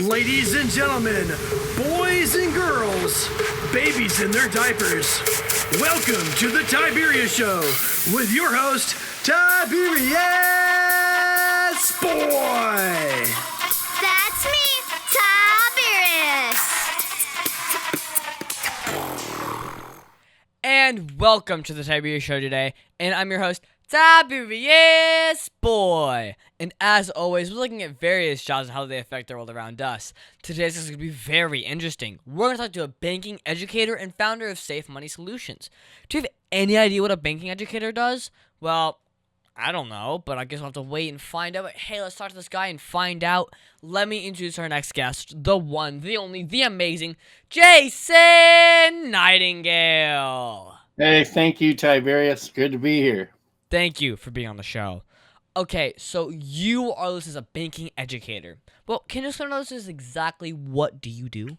Ladies and gentlemen, boys and girls, babies in their diapers, welcome to the Tiberius Show with your host, Tiberius Boy. That's me, Tiberius. And welcome to the Tiberius Show today, and I'm your host, Tiberius Boy. And as always, we're looking at various jobs and how they affect the world around us. Today's is going to be very interesting. We're going to talk to a banking educator and founder of Safe Money Solutions. Do you have any idea what a banking educator does? Well, I don't know, but I guess we'll have to wait and find out. But hey, let's talk to this guy and find out. Let me introduce our next guest, the one, the only, the amazing Jason Nightingale. Hey, thank you, Tiberius. Good to be here. Thank you for being on the show. Okay, so you are listed as a banking educator. Well, can you explain to us exactly what do you do?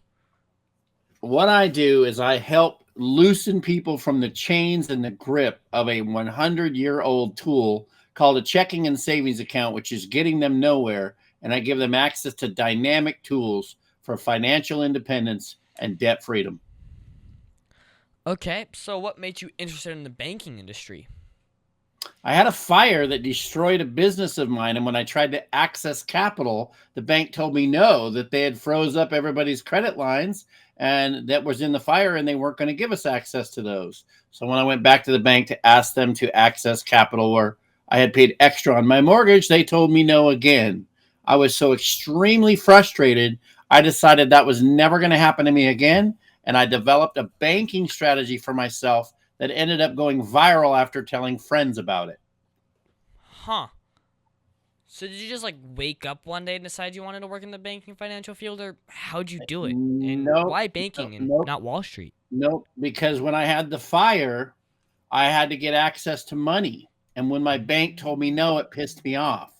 What I do is I help loosen people from the chains and the grip of a 100-year-old tool called a checking and savings account, which is getting them nowhere. And I give them access to dynamic tools for financial independence and debt freedom. Okay, so what made you interested in the banking industry? I had a fire that destroyed a business of mine, and when I tried to access capital, the bank told me no, that they had froze up everybody's credit lines, and that was in the fire, and they weren't going to give us access to those. So when I went back to the bank to ask them to access capital where I had paid extra on my mortgage, they told me no again. I was so extremely frustrated, I decided that was never going to happen to me again, and I developed a banking strategy for myself that ended up going viral after telling friends about it. Huh. So did you just wake up one day and decide you wanted to work in the banking financial field, or how'd you do it? And why banking and not Wall Street? Nope, because when I had the fire, I had to get access to money. And when my bank told me no, it pissed me off.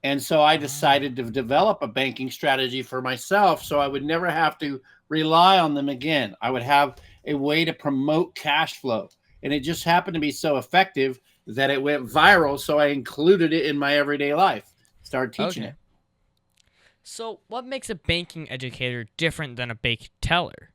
And so I decided to develop a banking strategy for myself so I would never have to rely on them again. I would have a way to promote cash flow. And it just happened to be so effective that it went viral. So I included it in my everyday life, started teaching it. So what makes a banking educator different than a bank teller?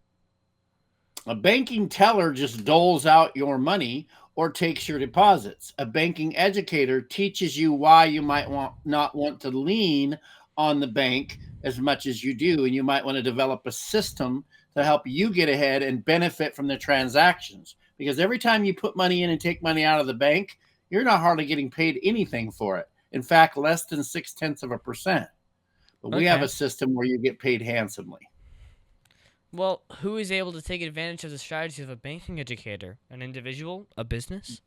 A banking teller just doles out your money or takes your deposits. A banking educator teaches you why you might not want to lean on the bank as much as you do. And you might want to develop a system to help you get ahead and benefit from the transactions. Because every time you put money in and take money out of the bank, you're not hardly getting paid anything for it. In fact, less than 0.6%. But we have a system where you get paid handsomely. Well, who is able to take advantage of the strategy of a banking educator? An individual? A business?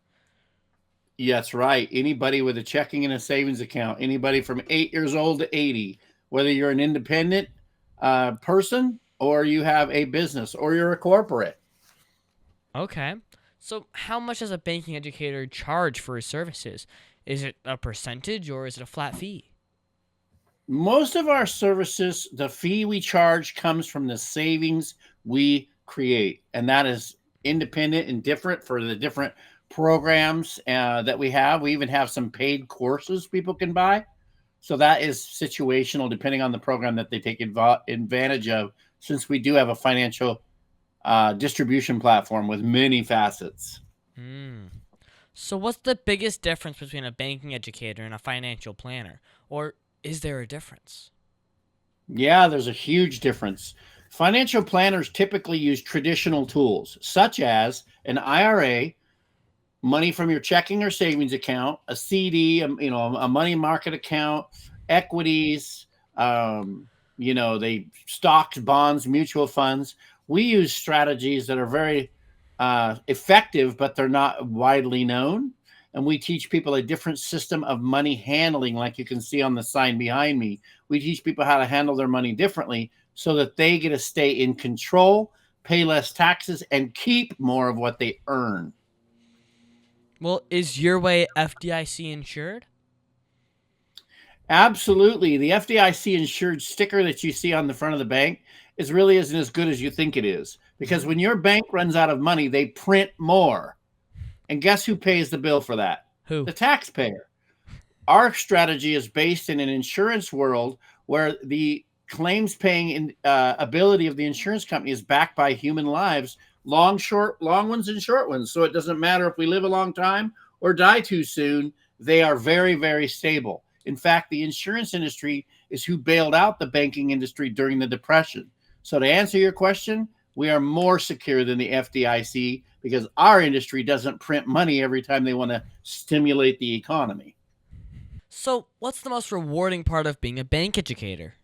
Yes, right. Anybody with a checking and a savings account, anybody from 8 years old to 80, whether you're an independent person or you have a business or you're a corporate. Okay. So how much does a banking educator charge for his services? Is it a percentage or is it a flat fee? Most of our services, the fee we charge comes from the savings we create. And that is independent and different for the different programs that we have. We even have some paid courses people can buy. So that is situational depending on the program that they take advantage of, since we do have a financial distribution platform with many facets. So what's the biggest difference between a banking educator and a financial planner? Or is there a difference? Yeah, there's a huge difference. Financial planners typically use traditional tools such as an IRA, money from your checking or savings account, a CD, a money market account, equities, they stocks, bonds, mutual funds. We use strategies that are very effective, but they're not widely known. And we teach people a different system of money handling, like you can see on the sign behind me. We teach people how to handle their money differently so that they get to stay in control, pay less taxes, and keep more of what they earn. Well, is your way FDIC insured? Absolutely. The FDIC insured sticker that you see on the front of the bank really isn't as good as you think it is. Because when your bank runs out of money, they print more. And guess who pays the bill for that? Who? The taxpayer. Our strategy is based in an insurance world where the claims paying ability of the insurance company is backed by human lives, long ones and short ones. So it doesn't matter if we live a long time or die too soon. They are very, very stable. In fact, the insurance industry is who bailed out the banking industry during the Depression. So to answer your question, we are more secure than the FDIC because our industry doesn't print money every time they want to stimulate the economy. So, what's the most rewarding part of being a bank educator?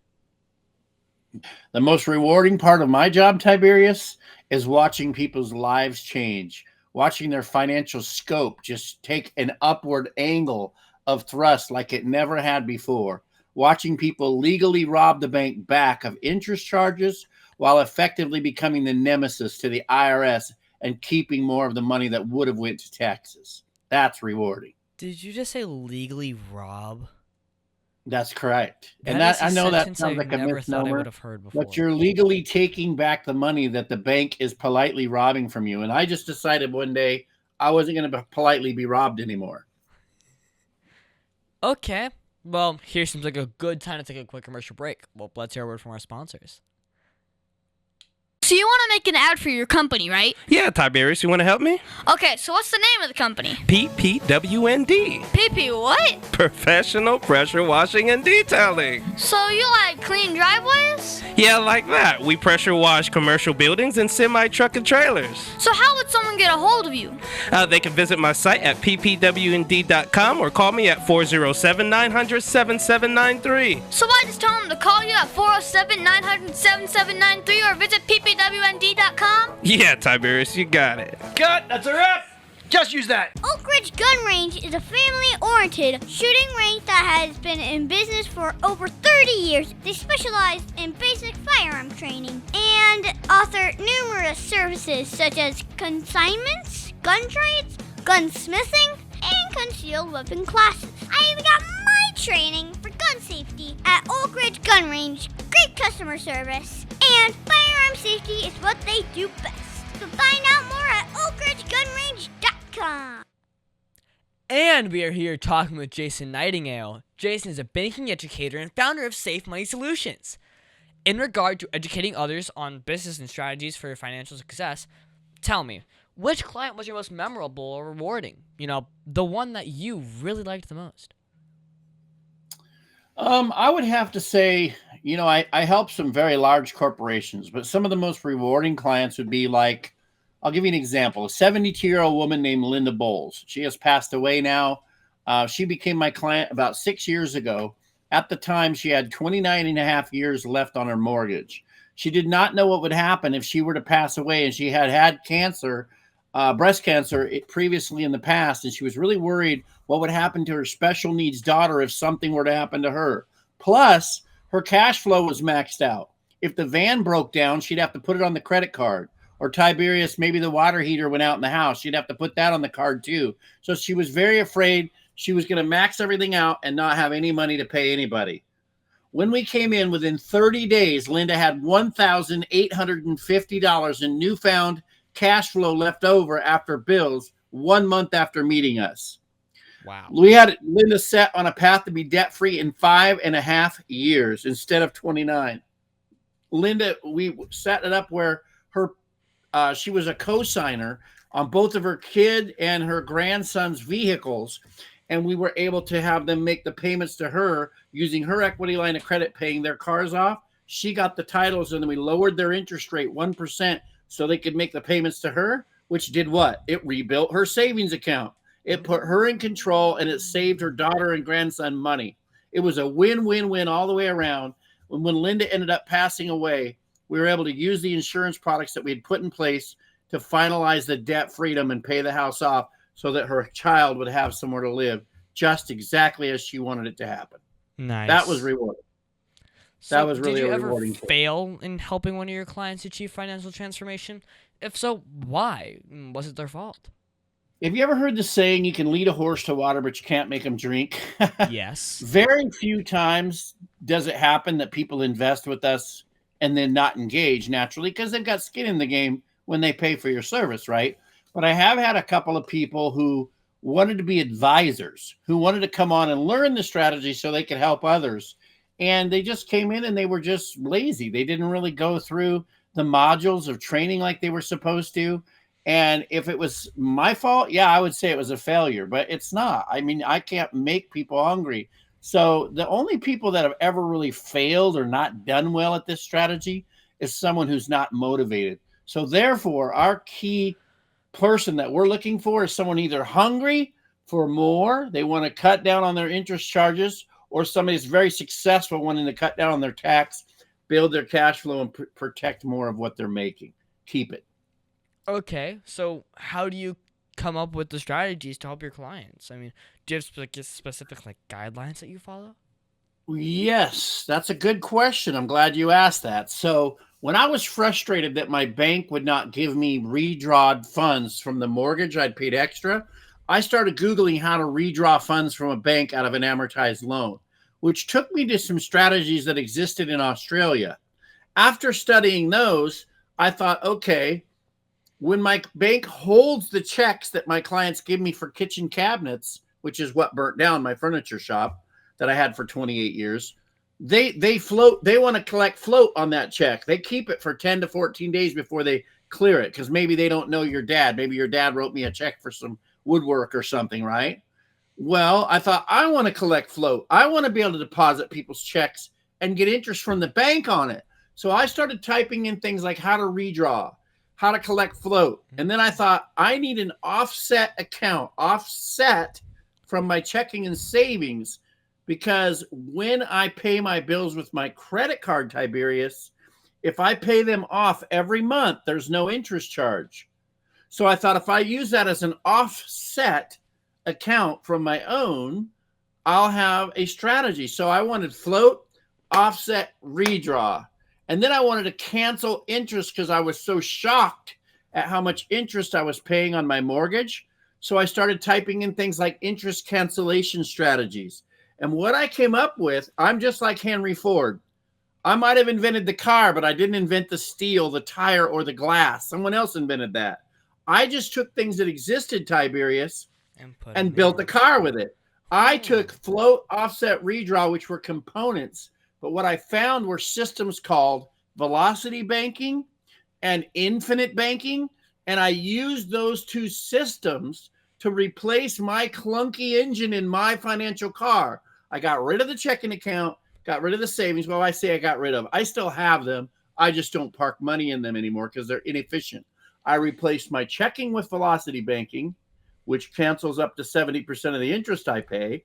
The most rewarding part of my job, Tiberius, is watching people's lives change, watching their financial scope just take an upward angle of thrust like it never had before, watching people legally rob the bank back of interest charges while effectively becoming the nemesis to the IRS and keeping more of the money that would have went to taxes. That's rewarding. Did you just say legally rob? That's correct. And That is I a know that sentence sounds I like a never thought I misnomer, would have heard before. but you're legally taking back the money that the bank is politely robbing from you. And I just decided one day I wasn't going to politely be robbed anymore. Okay. Well, here seems like a good time to take a quick commercial break. Well, let's hear a word from our sponsors. So you want to make an ad for your company, right? Yeah, Tiberius, you want to help me? Okay, so what's the name of the company? PPWND. PP what? Professional Pressure Washing and Detailing. So you like clean driveways? Yeah, like that. We pressure wash commercial buildings and semi-truck and trailers. So how would someone get a hold of you? They can visit my site at ppwnd.com or call me at 407-900-7793. So I just tell them to call you at 407-900-7793 or visit ppwnd.com? Yeah, Tiberius, you got it. Cut, that's a wrap. Just use that. Oak Ridge Gun Range is a family-oriented shooting range that has been in business for over 30 years. They specialize in basic firearm training and offer numerous services such as consignments, gun trades, gunsmithing, and concealed weapon classes. I even got my training for gun safety at Oak Ridge Gun Range. Great customer service, and firearm safety is what they do best. So find out more at oakridgegunrange.com. And we are here talking with Jason Nightingale. Jason is a banking educator and founder of Safe Money Solutions. In regard to educating others on business and strategies for your financial success, tell me, which client was your most memorable or rewarding? You know, the one that you really liked the most. I would have to say, I help some very large corporations, but some of the most rewarding clients would be like, I'll give you an example. A 72-year-old woman named Linda Bowles. She has passed away now. She became my client about 6 years ago. At the time, she had 29 and a half years left on her mortgage. She did not know what would happen if she were to pass away, and she had had cancer, breast cancer previously in the past, and she was really worried what would happen to her special needs daughter if something were to happen to her. Plus, her cash flow was maxed out. If the van broke down, she'd have to put it on the credit card. Or Tiberius, maybe the water heater went out in the house. She'd have to put that on the card too. So she was very afraid she was going to max everything out and not have any money to pay anybody. When we came in, within 30 days, Linda had $1,850 in newfound cash flow left over after bills 1 month after meeting us. Wow. We had Linda set on a path to be debt-free in 5.5 years instead of 29. Linda, we set it up where she was a co-signer on both of her kid and her grandson's vehicles, and we were able to have them make the payments to her using her equity line of credit, paying their cars off. She got the titles, and then we lowered their interest rate 1% so they could make the payments to her, which did what? It rebuilt her savings account. It put her in control, and it saved her daughter and grandson money. It was a win-win-win all the way around. When Linda ended up passing away, we were able to use the insurance products that we had put in place to finalize the debt freedom and pay the house off so that her child would have somewhere to live just exactly as she wanted it to happen. Nice. That was rewarding. So That was really did you a ever rewarding thing. fail in helping one of your clients achieve financial transformation? If so, why? Was it their fault? Have you ever heard the saying, you can lead a horse to water, but you can't make him drink? Yes. Very few times does it happen that people invest with us and then not engage naturally because they've got skin in the game when they pay for your service, right? But I have had a couple of people who wanted to be advisors, who wanted to come on and learn the strategy so they could help others. and they just came in and they were just lazy. They didn't really go through the modules of training like they were supposed to. And if it was my fault, yeah, I would say it was a failure, but it's not. I mean, I can't make people hungry. So the only people that have ever really failed or not done well at this strategy is someone who's not motivated. So therefore, our key person that we're looking for is someone either hungry for more, they want to cut down on their interest charges, or somebody who's very successful wanting to cut down on their tax, build their cash flow, and protect more of what they're making. Keep it. Okay, so how do you come up with the strategies to help your clients? I mean, do you have specific like guidelines that you follow? Yes, that's a good question. I'm glad you asked that. So when I was frustrated that my bank would not give me redrawed funds from the mortgage I'd paid extra, I started Googling how to redraw funds from a bank out of an amortized loan, which took me to some strategies that existed in Australia. After studying those, I thought, okay, when my bank holds the checks that my clients give me for kitchen cabinets, which is what burnt down my furniture shop that I had for 28 years, they float. They want to collect float on that check. They keep it for 10 to 14 days before they clear it, because maybe they don't know your dad. Maybe your dad wrote me a check for some woodwork or something, right? Well, I thought, I want to collect float. I want to be able to deposit people's checks and get interest from the bank on it. So I started typing in things like how to redraw, how to collect float. And then I thought, I need an offset account, offset from my checking and savings, because when I pay my bills with my credit card, Tiberius, if I pay them off every month, there's no interest charge. So I thought, if I use that as an offset account from my own, I'll have a strategy. So I wanted float, offset, redraw. And then I wanted to cancel interest because I was so shocked at how much interest I was paying on my mortgage. So I started typing in things like interest cancellation strategies. And what I came up with, I'm just like Henry Ford. I might have invented the car, but I didn't invent the steel, the tire, or the glass. Someone else invented that. I just took things that existed, Tiberius, and built a car with it. I took float, offset, redraw, which were components. But what I found were systems called velocity banking and infinite banking. And I used those two systems to replace my clunky engine in my financial car. I got rid of the checking account, got rid of the savings. Well, I say I got rid of. I still have them. I just don't park money in them anymore because they're inefficient. I replaced my checking with velocity banking, which cancels up to 70% of the interest I pay.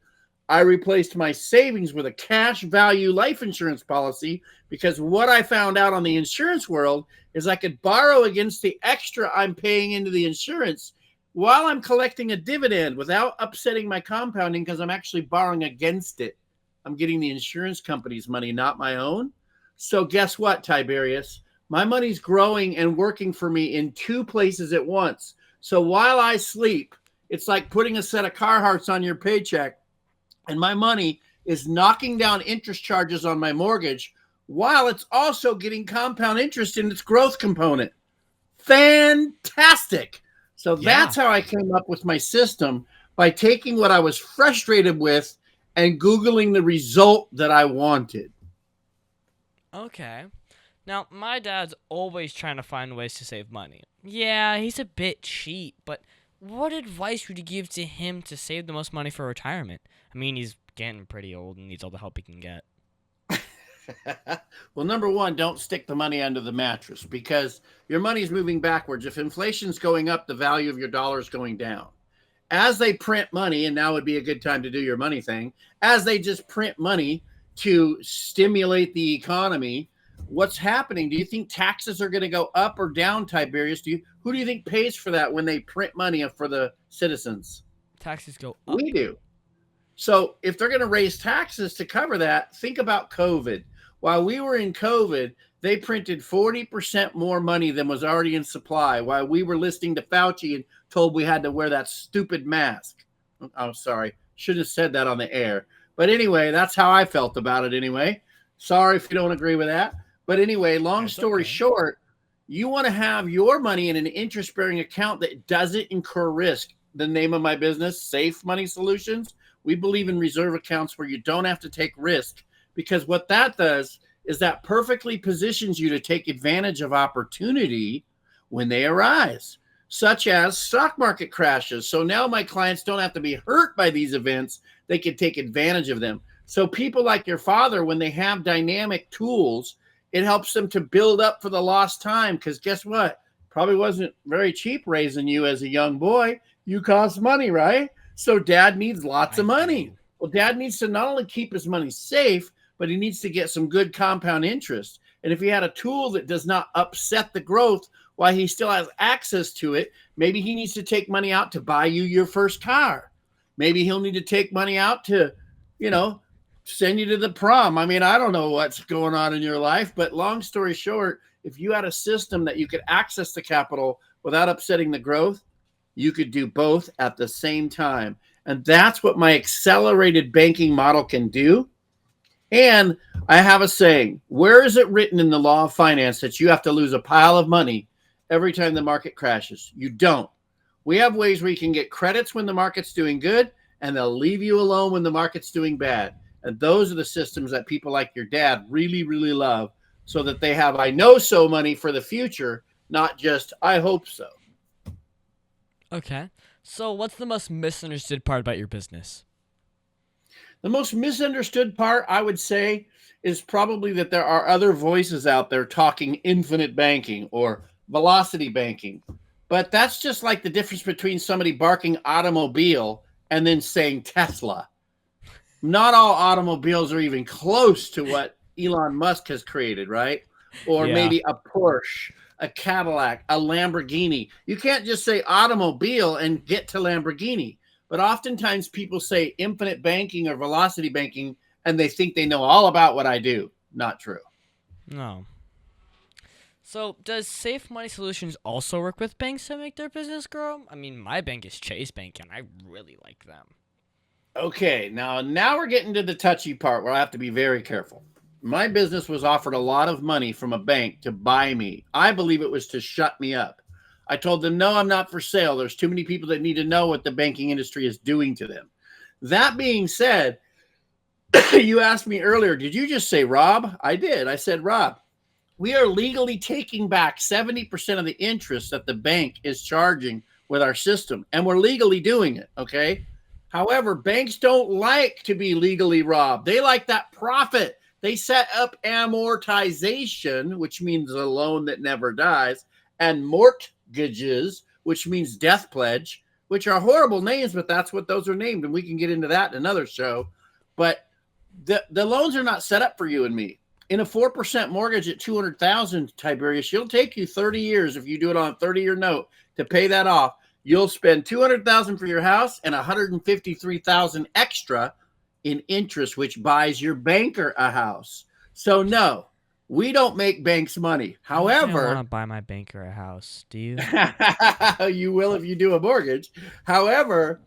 I replaced my savings with a cash value life insurance policy, because what I found out on the insurance world is I could borrow against the extra I'm paying into the insurance while I'm collecting a dividend without upsetting my compounding, because I'm actually borrowing against it. I'm getting the insurance company's money, not my own. So guess what, Tiberius? My money's growing and working for me in two places at once. So while I sleep, it's like putting a set of Carhartts on your paycheck, and my money is knocking down interest charges on my mortgage while it's also getting compound interest in its growth component. Fantastic. So that's how I came up with my system, by taking what I was frustrated with and Googling the result that I wanted. Okay. Now, my dad's always trying to find ways to save money. Yeah, he's a bit cheap, but what advice would you give to him to save the most money for retirement? I mean, he's getting pretty old and needs all the help he can get. Well, number one, don't stick the money under the mattress, because your money's moving backwards. If inflation's going up, the value of your dollar is going down. As they print money, and now would be a good time to do your money thing, as they just print money to stimulate the economy, what's happening? Do you think taxes are going to go up or down, Tiberius? Who do you think pays for that when they print money for the citizens? Taxes go up. We do. So if they're going to raise taxes to cover that, think about COVID. While we were in COVID, they printed 40% more money than was already in supply, while we were listening to Fauci and told we had to wear that stupid mask. Oh, sorry. Should have said that on the air. But anyway, that's how I felt about it anyway. Sorry if you don't agree with that. But anyway, long story short, you want to have your money in an interest-bearing account that doesn't incur risk. The name of my business, Safe Money Solutions. We believe in reserve accounts where you don't have to take risk, because what that does is that perfectly positions you to take advantage of opportunity when they arise, such as stock market crashes. So now my clients don't have to be hurt by these events. They can take advantage of them. So people like your father, when they have dynamic tools, it helps them to build up for the lost time. Because guess what? Probably wasn't very cheap raising you as a young boy. You cost money, right? So dad needs lots of money. Well, dad needs to not only keep his money safe, but he needs to get some good compound interest. And if he had a tool that does not upset the growth while he still has access to it, maybe he needs to take money out to buy you your first car. Maybe he'll need to take money out to, send you to the prom. I mean, I don't know what's going on in your life, but long story short, if you had a system that you could access the capital without upsetting the growth, you could do both at the same time. And that's what my accelerated banking model can do. And I have a saying, where is it written in the law of finance that you have to lose a pile of money every time the market crashes? You don't. We have ways where you can get credits when the market's doing good, and they'll leave you alone when the market's doing bad. And those are the systems that people like your dad really, really love, so that they have I know so money for the future, not just I hope so. Okay. So what's the most misunderstood part about your business? The most misunderstood part, I would say, is probably that there are other voices out there talking infinite banking or velocity banking. But that's just like the difference between somebody barking automobile and then saying Tesla. Not all automobiles are even close to what Elon Musk has created, right? Or maybe a Porsche, a Cadillac, a Lamborghini. You can't just say automobile and get to Lamborghini. But oftentimes people say infinite banking or velocity banking, and they think they know all about what I do. Not true. No. So does Safe Money Solutions also work with banks to make their business grow? I mean, my bank is Chase Bank, and I really like them. Okay, now we're getting to the touchy part where I have to be very careful. My business was offered a lot of money from a bank to buy me. I believe it was to shut me up. I told them, no, I'm not for sale. There's too many people that need to know what the banking industry is doing to them. That being said, you asked me earlier, did you just say Rob? I did. I said, Rob, we are legally taking back 70% of the interest that the bank is charging with our system, and we're legally doing it, okay? However, banks don't like to be legally robbed. They like that profit. They set up amortization, which means a loan that never dies, and mortgages, which means death pledge, which are horrible names, but that's what those are named, and we can get into that in another show. But the loans are not set up for you and me. In a 4% mortgage at $200,000, Tiberius, it'll take you 30 years if you do it on a 30-year note to pay that off. You'll spend $200,000 for your house and $153,000 extra in interest, which buys your banker a house. So no, we don't make banks money. However, I want to buy my banker a house. Do you? You will if you do a mortgage. However,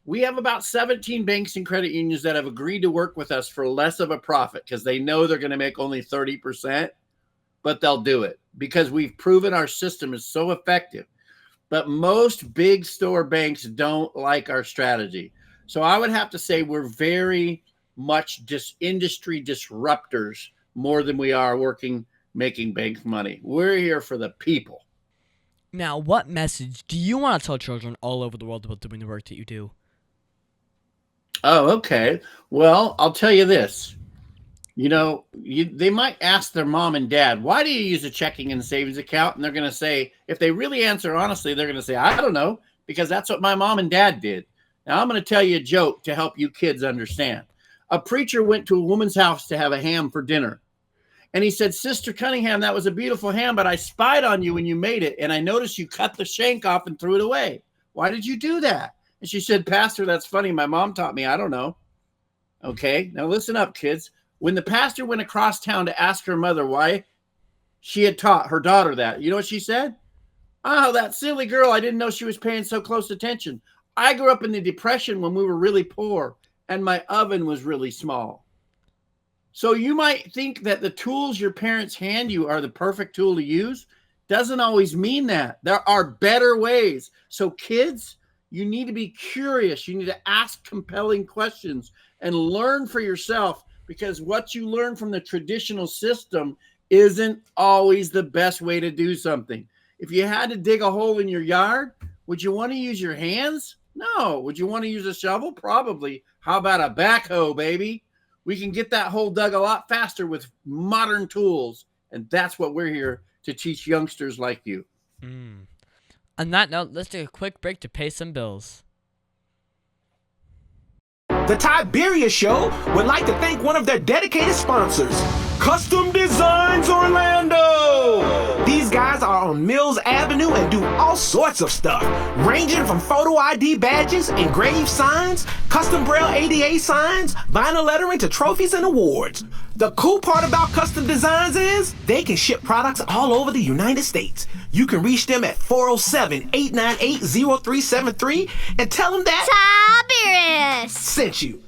we have about 17 banks and credit unions that have agreed to work with us for less of a profit because they know they're going to make only 30%, but they'll do it because we've proven our system is so effective. But most big store banks don't like our strategy. So I would have to say we're very much industry disruptors more than we are making bank money. We're here for the people. Now, what message do you want to tell children all over the world about doing the work that you do? Oh, okay. Well, I'll tell you this. They might ask their mom and dad, why do you use a checking and savings account? And they're going to say, if they really answer honestly, they're going to say, I don't know, because that's what my mom and dad did. Now, I'm going to tell you a joke to help you kids understand. A preacher went to a woman's house to have a ham for dinner. And he said, Sister Cunningham, that was a beautiful ham, but I spied on you when you made it. And I noticed you cut the shank off and threw it away. Why did you do that? And she said, Pastor, that's funny. My mom taught me. I don't know. Okay, now listen up, kids. When the pastor went across town to ask her mother why she had taught her daughter that, you know what she said? Oh, that silly girl. I didn't know she was paying so close attention. I grew up in the Depression when we were really poor and my oven was really small. So you might think that the tools your parents hand you are the perfect tool to use. Doesn't always mean that. There are better ways. So kids, you need to be curious. You need to ask compelling questions and learn for yourself because what you learn from the traditional system isn't always the best way to do something. If you had to dig a hole in your yard, would you want to use your hands? No. Would you want to use a shovel? Probably. How about a backhoe, baby? We can get that hole dug a lot faster with modern tools. And that's what we're here to teach youngsters like you. On that note, let's take a quick break to pay some bills. The Tiberius Show would like to thank one of their dedicated sponsors, Custom Designs Orlando. These guys are on Mills Avenue and do all sorts of stuff, ranging from photo ID badges, engraved signs, custom braille ADA signs, vinyl lettering to trophies and awards. The cool part about Custom Designs is they can ship products all over the United States. You can reach them at 407-898-0373 and tell them that Tiberius sent you.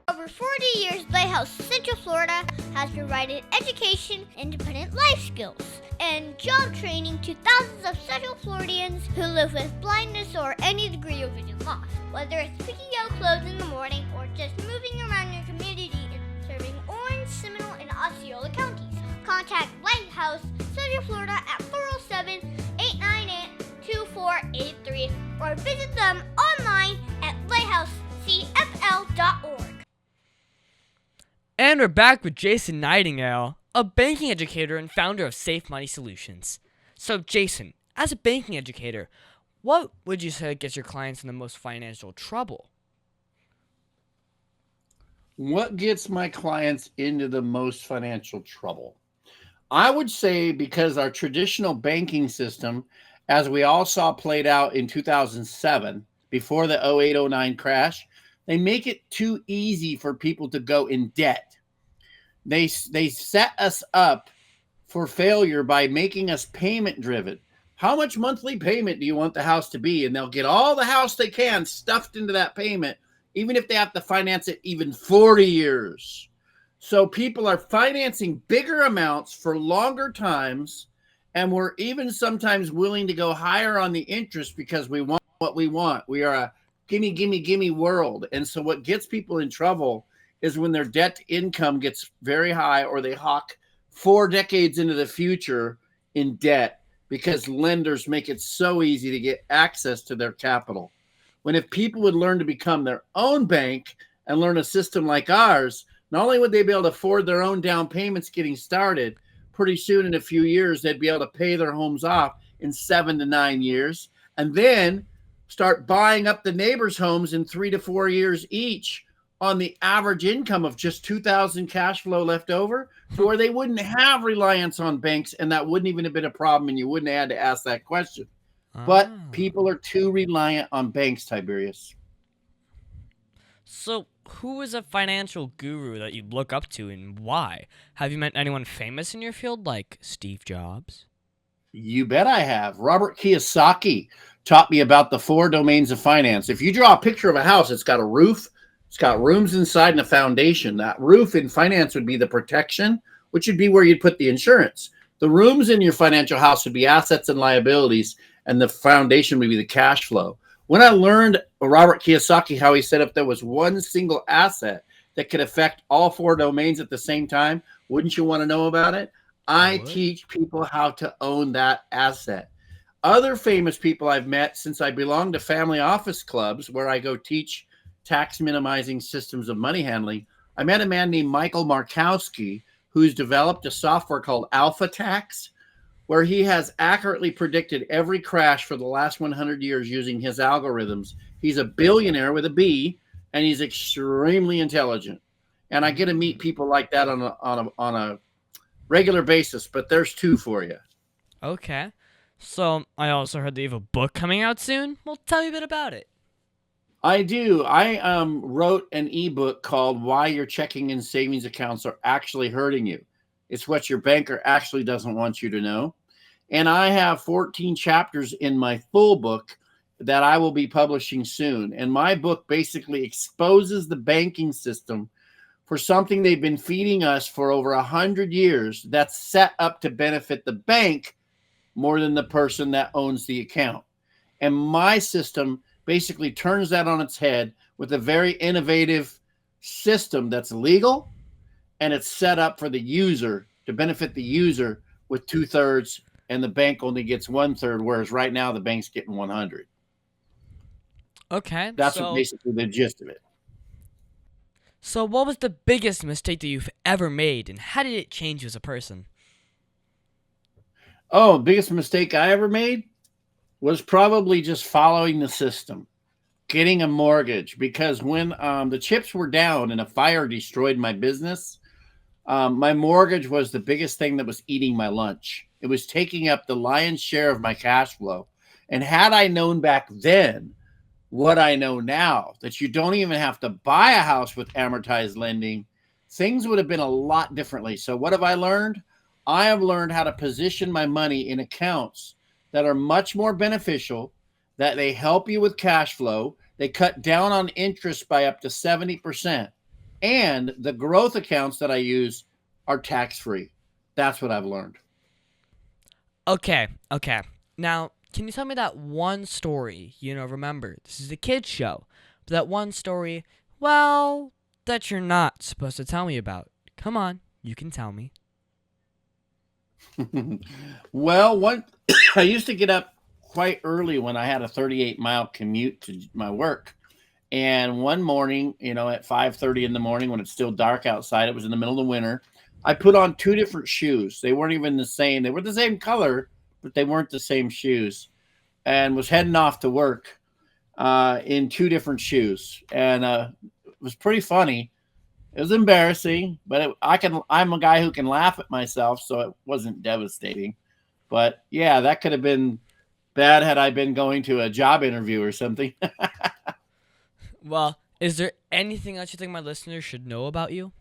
Over 40 years, Lighthouse Central Florida has provided education, independent life skills, and job training to thousands of Central Floridians who live with blindness or any degree of vision loss. Whether it's picking out clothes in the morning or just moving around your community and serving Orange, Seminole, and Osceola counties, contact Lighthouse Central Florida at 407-898-2483 or visit them online at lighthousecfl.org. And we're back with Jason Nightingale, a banking educator and founder of Safe Money Solutions. So, Jason, as a banking educator, what would you say gets your clients in the most financial trouble? What gets my clients into the most financial trouble? I would say because our traditional banking system, as we all saw played out in 2007, before the 08-09 crash, they make it too easy for people to go in debt. They set us up for failure by making us payment driven. How much monthly payment do you want the house to be? And they'll get all the house they can stuffed into that payment, even if they have to finance it even 40 years. So people are financing bigger amounts for longer times, and we're even sometimes willing to go higher on the interest because we want what we want. We are a gimme, gimme, gimme world. And so what gets people in trouble is when their debt to income gets very high, or they hawk 4 decades into the future in debt because lenders make it so easy to get access to their capital. When if people would learn to become their own bank and learn a system like ours, not only would they be able to afford their own down payments getting started, pretty soon in a few years, they'd be able to pay their homes off in 7 to 9 years, and then start buying up the neighbors' homes in 3 to 4 years each on the average income of just $2,000 cash flow left over, to where they wouldn't have reliance on banks, and that wouldn't even have been a problem, and you wouldn't have had to ask that question. But people are too reliant on banks, Tiberius. So, who is a financial guru that you look up to, and why? Have you met anyone famous in your field, like Steve Jobs? You bet I have. Robert Kiyosaki taught me about the 4 domains of finance. If you draw a picture of a house, it's got a roof, it's got rooms inside, and a foundation. That roof in finance would be the protection, which would be where you'd put the insurance. The rooms in your financial house would be assets and liabilities, and the foundation would be the cash flow. When I learned Robert Kiyosaki, how he said if there was one single asset that could affect all 4 domains at the same time, wouldn't you want to know about it? I teach people how to own that asset. Other famous people I've met, since I belong to family office clubs where I go teach tax minimizing systems of money handling, I met a man named Michael Markowski, who's developed a software called Alpha Tax, where he has accurately predicted every crash for the last 100 years using his algorithms. He's a billionaire with a B, and he's extremely intelligent. And I get to meet people like that on a regular basis, but there's 2 for you. Okay. So, I also heard that you have a book coming out soon. Well, tell me a bit about it. I do. I wrote an ebook called Why Your Checking and Savings Accounts Are Actually Hurting You. It's what your banker actually doesn't want you to know. And I have 14 chapters in my full book that I will be publishing soon. And my book basically exposes the banking system for something they've been feeding us for over 100 years that's set up to benefit the bank more than the person that owns the account. And my system basically turns that on its head with a very innovative system that's legal, and it's set up for the user to benefit the user with 2/3, and the bank only gets 1/3, whereas right now the bank's getting 100. Okay. That's basically the gist of it. So what was the biggest mistake that you've ever made, and how did it change you as a person? Oh, biggest mistake I ever made was probably just following the system, getting a mortgage, because when the chips were down and a fire destroyed my business, my mortgage was the biggest thing that was eating my lunch. It was taking up the lion's share of my cash flow. And had I known back then what I know now, that you don't even have to buy a house with amortized lending, things would have been a lot differently. So what have I learned? I have learned how to position my money in accounts that are much more beneficial, that they help you with cash flow. They cut down on interest by up to 70%. And the growth accounts that I use are tax-free. That's what I've learned. Okay. Now, can you tell me that one story, remember, this is a kid's show, but that one story, well, that you're not supposed to tell me about? Come on, you can tell me. Well, I used to get up quite early when I had a 38-mile commute to my work. And one morning, at 5:30 in the morning when it's still dark outside, it was in the middle of the winter, I put on 2 different shoes. They weren't even the same. They were the same color, but they weren't the same shoes, and was heading off to work in 2 different shoes. And it was pretty funny. It was embarrassing, but I'm a guy who can laugh at myself, so it wasn't devastating. But yeah, that could have been bad had I been going to a job interview or something. Well, is there anything else you think my listeners should know about you?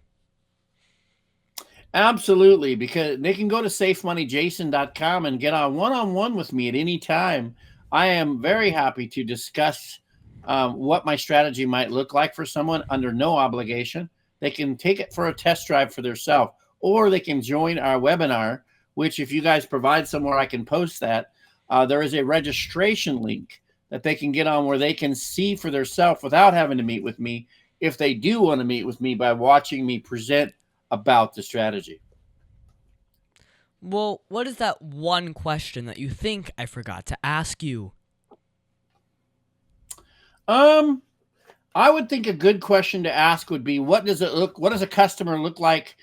Absolutely, because they can go to safemoneyjason.com and get on one-on-one with me at any time. I am very happy to discuss what my strategy might look like for someone under no obligation. They can take it for a test drive for themselves, or they can join our webinar, which if you guys provide somewhere I can post that, there is a registration link that they can get on where they can see for themselves without having to meet with me, if they do want to meet with me, by watching me present about the strategy. Well, what is that one question that you think I forgot to ask you? I would think a good question to ask would be, what does a customer look like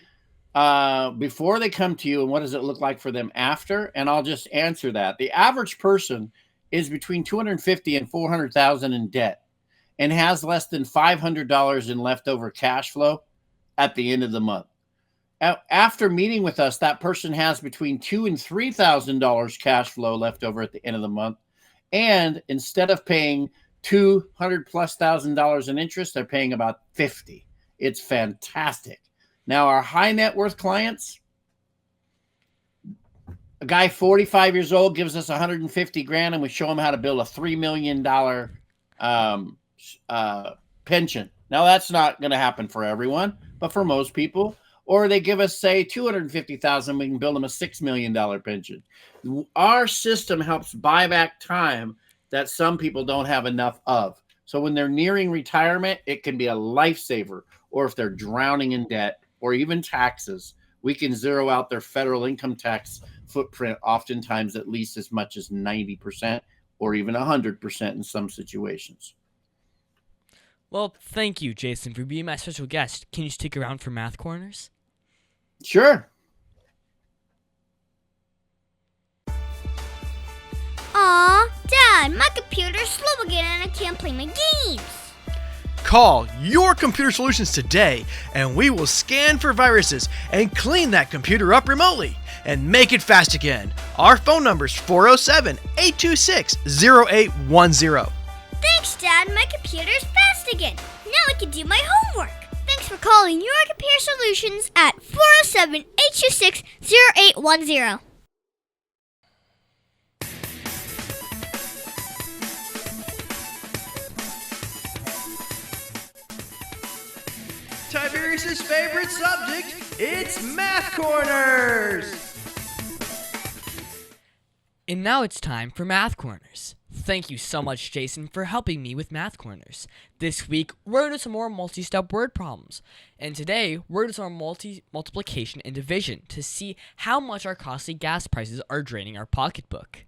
before they come to you, and what does it look like for them after? And I'll just answer that. The average person is between $250,000 and $400,000 in debt and has less than $500 in leftover cash flow at the end of the month. After meeting with us, that person has between $2,000 and $3,000 cash flow left over at the end of the month. And instead of paying $200,000+ in interest, they're paying about $50,000. It's fantastic. Now, our high net worth clients, a guy 45 years old gives us $150,000 and we show him how to build a $3 million pension. Now, that's not going to happen for everyone, but for most people. Or they give us, say, $250,000, we can build them a $6 million pension. Our system helps buy back time that some people don't have enough of. So when they're nearing retirement, it can be a lifesaver. Or if they're drowning in debt or even taxes, we can zero out their federal income tax footprint, oftentimes at least as much as 90% or even 100% in some situations. Well, thank you, Jason, for being my special guest. Can you stick around for Math Corners? Sure. Aw, Dad, my computer's slow again and I can't play my games. Call Your Computer Solutions today, and we will scan for viruses and clean that computer up remotely and make it fast again. Our phone number is 407-826-0810. Thanks, Dad. My computer's fast again. Now I can do my homework. Thanks for calling Your Computer Solutions at 407-826-0810. Tiberius' favorite subject, it's Math Corners! And now it's time for Math Corners. thank you so much, Jason, for helping me with Math Corners. This week, we're going to do some more multi-step word problems. And today, we're going to do some multiplication and division to see how much our costly gas prices are draining our pocketbook.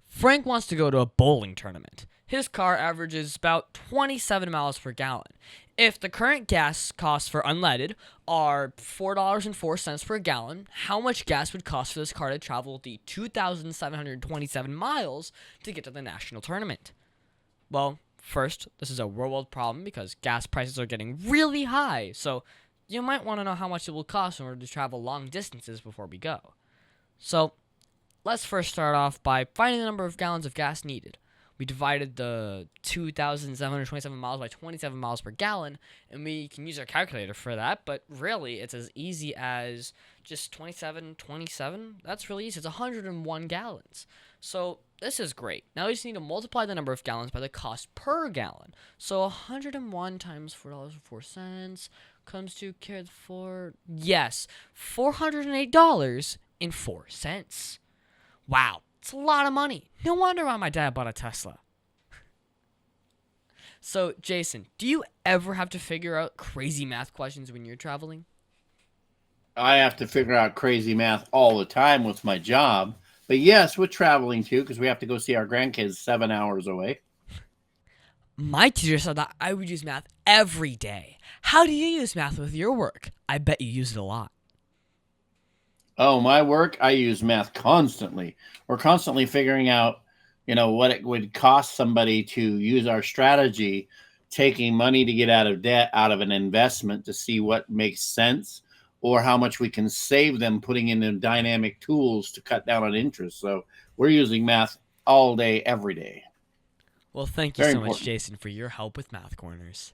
Frank wants to go to a bowling tournament. His car averages about 27 miles per gallon. If the current gas costs for unleaded are $4.04 per gallon, how much gas would cost for this car to travel the 2,727 miles to get to the national tournament? Well, first, this is a real-world problem because gas prices are getting really high, so you might want to know how much it will cost in order to travel long distances before we go. So, let's first start off by finding the number of gallons of gas needed. We divided the 2,727 miles by 27 miles per gallon, and we can use our calculator for that, but really, it's as easy as just 27. That's really easy. It's 101 gallons. So, this is great. Now we just need to multiply the number of gallons by the cost per gallon. So, 101 times $4.04 comes to $408.04. Wow. It's a lot of money. No wonder why my dad bought a Tesla. So, Jason, do you ever have to figure out crazy math questions when you're traveling? I have to figure out crazy math all the time with my job. But yes, with traveling too, because we have to go see our grandkids 7 hours away. My teacher said that I would use math every day. How do you use math with your work? I bet you use it a lot. Oh, my work, I use math constantly. We're constantly figuring out, what it would cost somebody to use our strategy, taking money to get out of debt, out of an investment to see what makes sense, or how much we can save them putting in the dynamic tools to cut down on interest. So we're using math all day, every day. Well, thank you Very so much, important. Jason, for your help with Math Corners.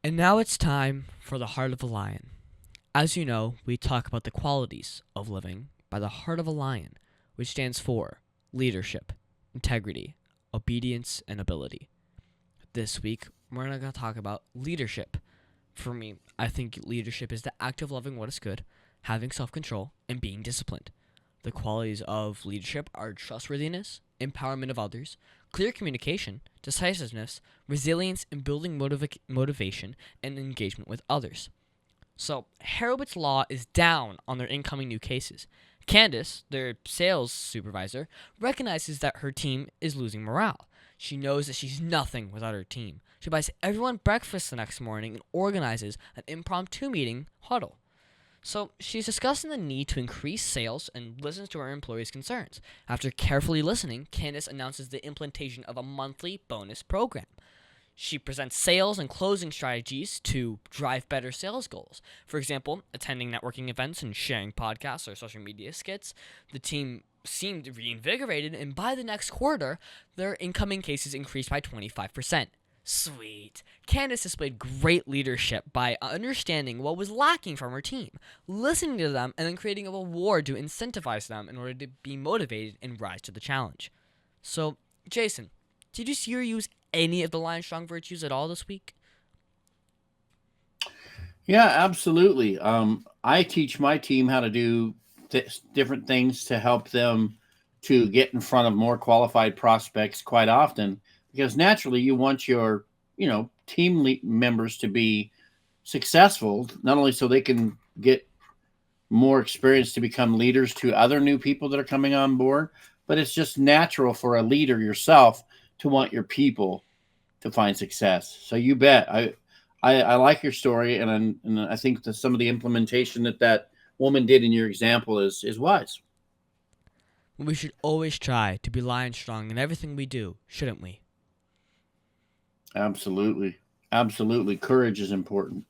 And now it's time for the Heart of a Lion. As you know, we talk about the qualities of living by the heart of a lion, which stands for leadership, integrity, obedience, and ability. This week, we're going to talk about leadership. For me, I think leadership is the act of loving what is good, having self-control, and being disciplined. The qualities of leadership are trustworthiness, empowerment of others, clear communication, decisiveness, resilience, and building motivation and engagement with others. So, Harrowit's Law is down on their incoming new cases. Candace, their sales supervisor, recognizes that her team is losing morale. She knows that she's nothing without her team. She buys everyone breakfast the next morning and organizes an impromptu meeting huddle. So, she's discussing the need to increase sales and listens to her employees' concerns. After carefully listening, Candace announces the implementation of a monthly bonus program. She presents sales and closing strategies to drive better sales goals. For example, attending networking events and sharing podcasts or social media skits. The team seemed reinvigorated, and by the next quarter, their incoming cases increased by 25%. Sweet. Candace displayed great leadership by understanding what was lacking from her team, listening to them, and then creating a reward to incentivize them in order to be motivated and rise to the challenge. So, Jason, did you see or use any of the Lion Strong virtues at all this week? Yeah, absolutely. I teach my team how to do different things to help them to get in front of more qualified prospects quite often. Because naturally, you want your, team members to be successful, not only so they can get more experience to become leaders to other new people that are coming on board, but it's just natural for a leader yourself to want your people to find success. So you bet. I like your story, and I think that some of the implementation that woman did in your example is wise. We should always try to be lion strong in everything we do, shouldn't we? Absolutely. Absolutely. Courage is important.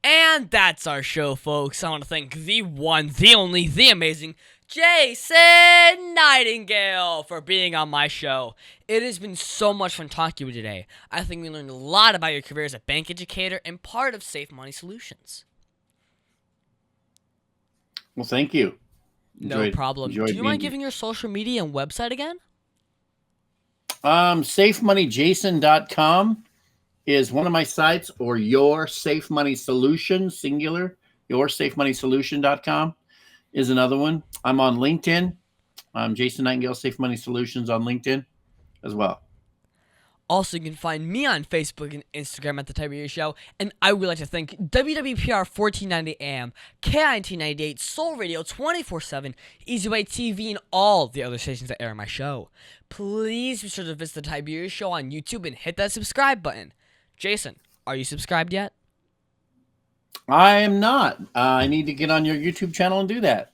And that's our show, folks. I want to thank the one, the only, the amazing Jason Nightingale for being on my show. It has been so much fun talking to you today. I think we learned a lot about your career as a bank educator and part of Safe Money Solutions. Well, thank you. No problem. Do you mind giving your social media and website again? SafeMoneyJason.com is one of my sites, or Your Safe Money Solution, singular. YourSafeMoneySolution.com is another one. I'm on LinkedIn. I'm Jason Nightingale, Safe Money Solutions on LinkedIn as well. Also, you can find me on Facebook and Instagram at The Tiberius Show. And I would like to thank WWPR 1490 AM, KIT 98, Soul Radio 24/7, EasyWay TV, and all the other stations that air my show. Please be sure to visit The Tiberius Show on YouTube and hit that subscribe button. Jason, are you subscribed yet? I am not. I need to get on your YouTube channel and do that.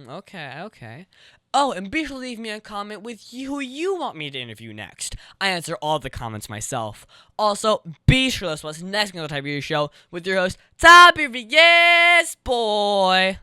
Okay. Oh, and be sure to leave me a comment with who you want me to interview next. I answer all the comments myself. Also, be sure to listen to what's next on The Tiberius Show with your host, Tiberius Boy.